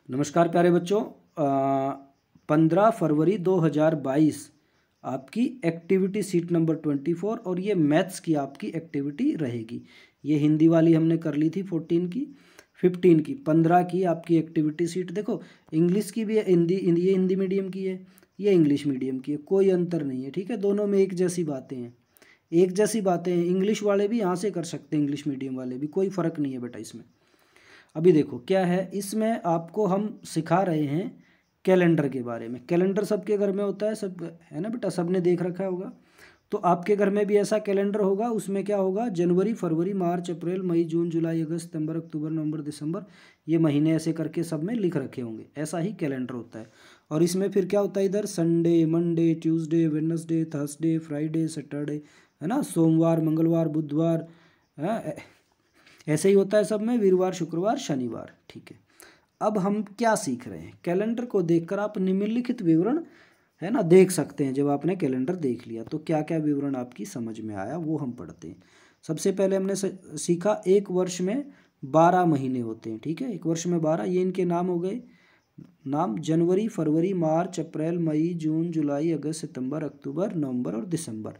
नमस्कार प्यारे बच्चों। 15 फरवरी 2022 आपकी एक्टिविटी सीट नंबर 24 और ये मैथ्स की आपकी एक्टिविटी रहेगी। ये हिंदी वाली हमने कर ली थी 14 की, 15 की, 15 की आपकी एक्टिविटी सीट। देखो इंग्लिश की भी है, ये हिंदी मीडियम की है, ये इंग्लिश मीडियम की है, कोई अंतर नहीं है। ठीक है, दोनों में एक जैसी बातें हैं, एक जैसी बातें हैं। इंग्लिश वाले भी यहाँ से कर सकते हैं, इंग्लिश मीडियम वाले भी, कोई फ़र्क नहीं है बेटा इसमें। अभी देखो क्या है, इसमें आपको हम सिखा रहे हैं कैलेंडर के बारे में। कैलेंडर सबके घर में होता है, सब है ना बेटा, सबने देख रखा होगा। तो आपके घर में भी ऐसा कैलेंडर होगा। उसमें क्या होगा, जनवरी, फरवरी, मार्च, अप्रैल, मई, जून, जुलाई, अगस्त, सितंबर, अक्टूबर, नवंबर, दिसंबर, ये महीने ऐसे करके सब में लिख रखे होंगे। ऐसा ही कैलेंडर होता है। और इसमें फिर क्या होता है, इधर Sunday, Monday, Tuesday, Wednesday, Thursday, Friday, Saturday, है ना, सोमवार, मंगलवार, बुधवार, है ऐसे ही होता है सब में, वीरवार, शुक्रवार, शनिवार। ठीक है, अब हम क्या सीख रहे हैं, कैलेंडर को देखकर आप निम्नलिखित विवरण, है ना, देख सकते हैं। जब आपने कैलेंडर देख लिया तो क्या क्या विवरण आपकी समझ में आया वो हम पढ़ते हैं। सबसे पहले हमने सीखा एक वर्ष में 12 महीने होते हैं। ठीक है, एक वर्ष में 12, ये इनके नाम हो गए। नाम जनवरी, फरवरी, मार्च, अप्रैल, मई, जून, जुलाई, अगस्त, सितंबर, अक्टूबर, नवंबर और दिसंबर।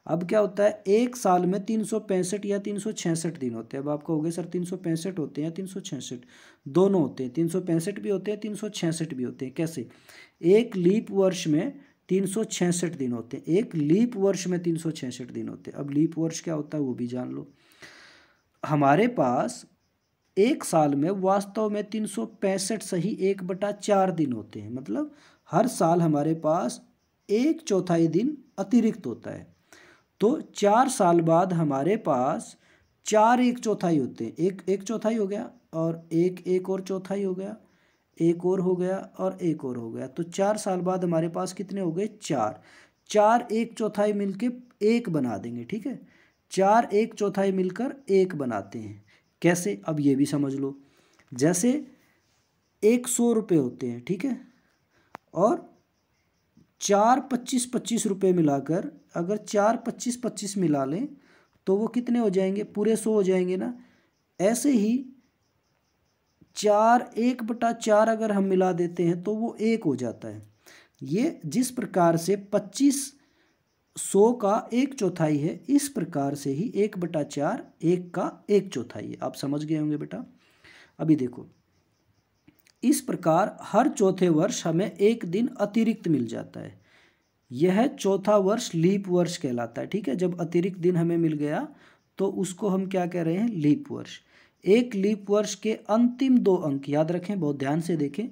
अब क्या होता है, एक साल में 365 या 366 दिन होते हैं। अब आपको हो गए सर 365 होते हैं या 366, दोनों होते हैं। 365 भी होते हैं, 366 भी होते हैं। कैसे, एक लीप वर्ष में 366 दिन होते हैं, एक लीप वर्ष में 366 दिन होते हैं। अब लीप वर्ष क्या होता है वो भी जान लो। हमारे पास एक साल में वास्तव में 365 सही 1/4 दिन होते हैं। मतलब हर साल हमारे पास 1/4 दिन अतिरिक्त होता है। तो 4 साल बाद हमारे पास 4 1/4 होते हैं। एक 1/4 हो गया और एक और चौथाई हो गया, एक और हो गया और एक और हो गया। तो 4 साल बाद हमारे पास कितने हो गए, 4। 4 1/4 मिलके एक बना देंगे। ठीक है, 4 1/4 मिलकर एक बनाते हैं। कैसे, अब ये भी समझ लो। जैसे 100 रुपये होते हैं, ठीक है, और 4 25 रुपये मिलाकर अगर 4 25 मिला लें तो वो कितने हो जाएंगे, पूरे 100 हो जाएंगे ना। ऐसे ही 4 1/4 अगर हम मिला देते हैं तो वो 1 हो जाता है। ये जिस प्रकार से 25 100 का 1/4 है, इस प्रकार से ही 1/4 1 का 1/4 है। आप समझ गए होंगे बेटा। अभी देखो, इस प्रकार हर चौथे वर्ष हमें एक दिन अतिरिक्त मिल जाता है। यह चौथा वर्ष लीप वर्ष कहलाता है। ठीक है, जब अतिरिक्त दिन हमें मिल गया तो उसको हम क्या कह रहे हैं, लीप वर्ष। एक लीप वर्ष के अंतिम 2 अंक याद रखें, बहुत ध्यान से देखें।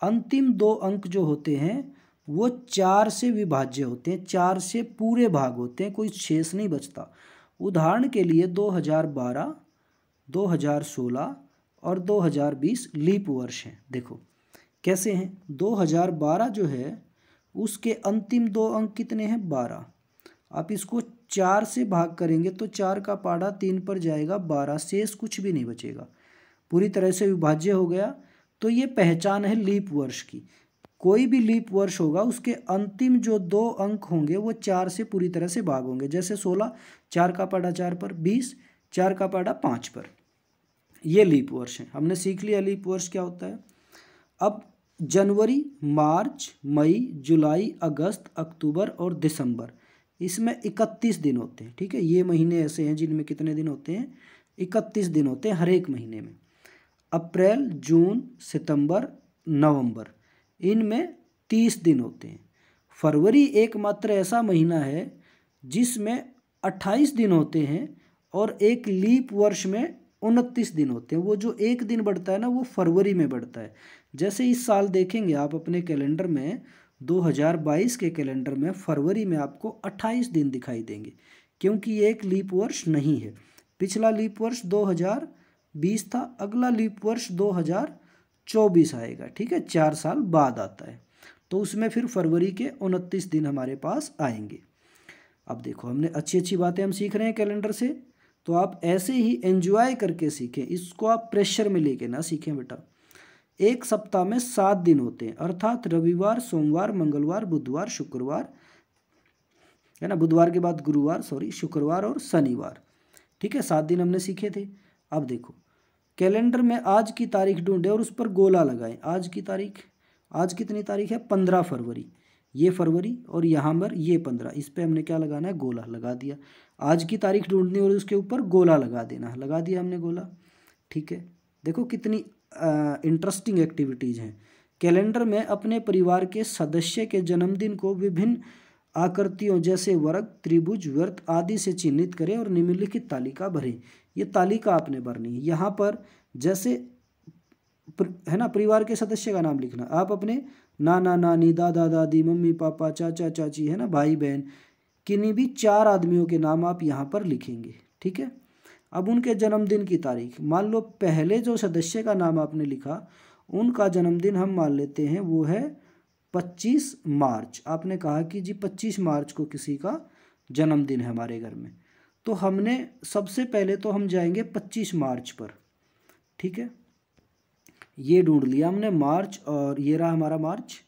अंतिम 2 अंक जो होते हैं वो 4 से विभाज्य होते हैं, 4 से पूरे भाग होते हैं, कोई शेष नहीं बचता। उदाहरण के लिए 2012, 2016 और 2020 लीप वर्ष हैं। देखो कैसे हैं, 2012 जो है उसके अंतिम 2 अंक कितने हैं, 12। आप इसको 4 से भाग करेंगे तो 4 का पाड़ा 3 पर जाएगा, 12, शेष कुछ भी नहीं बचेगा, पूरी तरह से विभाज्य हो गया। तो ये पहचान है लीप वर्ष की। कोई भी लीप वर्ष होगा उसके अंतिम जो 2 अंक होंगे वो 4 से पूरी तरह से भाग होंगे। जैसे 16, 4 का पाड़ा 4 पर, 20, 4 का पाड़ा 5 पर। ये लीप वर्ष है, हमने सीख लिया लीप वर्ष क्या होता है। अब जनवरी, मार्च, मई, जुलाई, अगस्त, अक्टूबर और दिसंबर, इसमें 31 दिन होते हैं। ठीक है, ये महीने ऐसे हैं जिनमें कितने दिन होते हैं, 31 दिन होते हैं हर एक महीने में। अप्रैल, जून, सितंबर, नवंबर, इनमें 30 दिन होते हैं। फरवरी एकमात्र ऐसा महीना है जिसमें 28 दिन होते हैं और एक लीप वर्ष में 29 दिन होते हैं। वो जो एक दिन बढ़ता है ना वो फरवरी में बढ़ता है। जैसे इस साल देखेंगे आप अपने कैलेंडर में, 2022 के कैलेंडर में फरवरी में आपको 28 दिन दिखाई देंगे, क्योंकि ये एक लीप वर्ष नहीं है। पिछला लीप वर्ष 2020 था, अगला लीप वर्ष 2024 आएगा। ठीक है, 4 साल बाद आता है, तो उसमें फिर फरवरी के 29 दिन हमारे पास आएंगे। अब देखो, हमने अच्छी अच्छी बातें हम सीख रहे हैं कैलेंडर से, तो आप ऐसे ही एंजॉय करके सीखें, इसको आप प्रेशर में लेके ना सीखें बेटा। एक सप्ताह में 7 दिन होते हैं, अर्थात रविवार, सोमवार, मंगलवार, बुधवार, शुक्रवार, है ना, बुधवार के बाद गुरुवार, शुक्रवार और शनिवार। ठीक है, 7 दिन हमने सीखे थे। अब देखो, कैलेंडर में आज की तारीख ढूंढे और उस पर गोला लगाएं। आज की तारीख, आज कितनी तारीख है? 15 फरवरी। ये फरवरी और यहाँ पर ये 15, इस पे हमने क्या लगाना है? गोला लगा दिया। आज की तारीख ढूंढनी और उसके ऊपर गोला लगा देना, लगा दिया हमने गोला। ठीक है, देखो कितनी इंटरेस्टिंग एक्टिविटीज़ हैं। कैलेंडर में अपने परिवार के सदस्य के जन्मदिन को विभिन्न आकृतियों जैसे वर्ग, त्रिभुज, वृत्त आदि से चिन्हित करें और निम्नलिखित तालिका भरें। ये तालिका आपने भरनी है। यहाँ पर जैसे है ना, परिवार के सदस्य का नाम लिखना। आप अपने नाना नानी, दादा दादी, मम्मी पापा, चाचा चाची, है ना, भाई बहन, किन्हीं भी 4 आदमियों के नाम आप यहाँ पर लिखेंगे। ठीक है, अब उनके जन्मदिन की तारीख, मान लो पहले जो सदस्य का नाम आपने लिखा उनका जन्मदिन हम मान लेते हैं वो है 25 मार्च। आपने कहा कि जी 25 मार्च को किसी का जन्मदिन है हमारे घर में, तो हमने सबसे पहले तो हम जाएंगे 25 मार्च पर। ठीक है, ये ढूंढ लिया हमने मार्च, और ये रहा हमारा मार्च,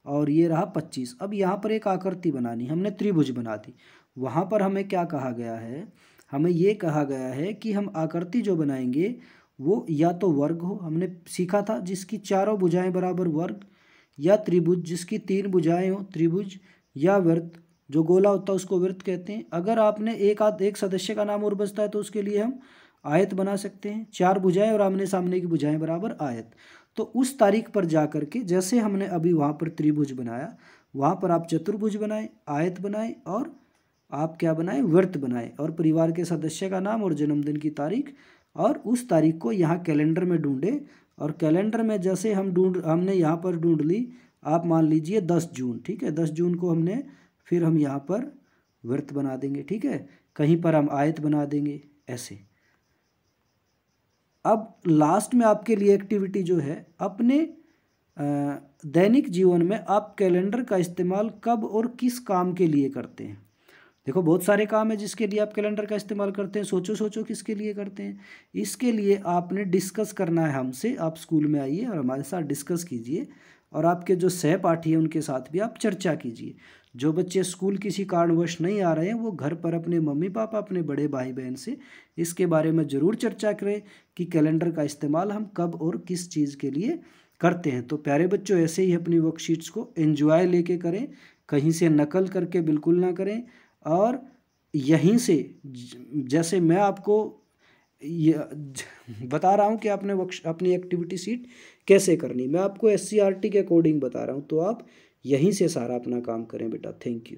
और ये रहा 25। अब यहाँ पर एक आकृति बनानी, हमने त्रिभुज बना दी। वहाँ पर हमें क्या कहा गया है? हमें ये कहा गया है कि हम आकृति जो बनाएंगे वो या तो वर्ग हो, हमने सीखा था, जिसकी चारों भुजाएं बराबर वर्ग, या त्रिभुज जिसकी 3 भुजाएं हो त्रिभुज, या वृत्त जो गोला होता है उसको वृत्त कहते हैं। अगर आपने एक सदस्य का नाम और बचता है तो उसके लिए हम आयत बना सकते हैं, 4 भुजाएं और आमने सामने की भुजाएं बराबर आयत। तो उस तारीख पर जा कर के जैसे हमने अभी वहाँ पर त्रिभुज बनाया, वहाँ पर आप चतुर्भुज बनाएं, आयत बनाएं, और आप क्या बनाएं? वृत्त बनाएं, और परिवार के सदस्य का नाम और जन्मदिन की तारीख, और उस तारीख को यहाँ कैलेंडर में ढूंढें। और कैलेंडर में जैसे हमने यहाँ पर ढूंढ ली, आप मान लीजिए 10 जून। ठीक है, 10 जून को हमने, फिर हम यहाँ पर वृत्त बना देंगे। ठीक है, कहीं पर हम आयत बना देंगे, ऐसे। अब लास्ट में आपके लिए एक्टिविटी जो है, अपने दैनिक जीवन में आप कैलेंडर का इस्तेमाल कब और किस काम के लिए करते हैं? देखो बहुत सारे काम है जिसके लिए आप कैलेंडर का इस्तेमाल करते हैं, सोचो किसके लिए करते हैं। इसके लिए आपने डिस्कस करना है हमसे। आप स्कूल में आइए और हमारे साथ डिस्कस कीजिए, और आपके जो सहपाठी हैं उनके साथ भी आप चर्चा कीजिए। जो बच्चे स्कूल किसी कारणवश नहीं आ रहे हैं वो घर पर अपने मम्मी पापा, अपने बड़े भाई बहन से इसके बारे में ज़रूर चर्चा करें कि कैलेंडर का इस्तेमाल हम कब और किस चीज़ के लिए करते हैं। तो प्यारे बच्चों, ऐसे ही अपनी वर्कशीट्स को एंजॉय लेके करें, कहीं से नकल करके बिल्कुल ना करें। और यहीं से जैसे मैं आपको बता रहा हूँ कि आपने अपनी एक्टिविटी शीट कैसे करनी, मैं आपको SCERT के अकॉर्डिंग बता रहा हूँ, तो आप यहीं से सारा अपना काम करें बेटा। Thank you.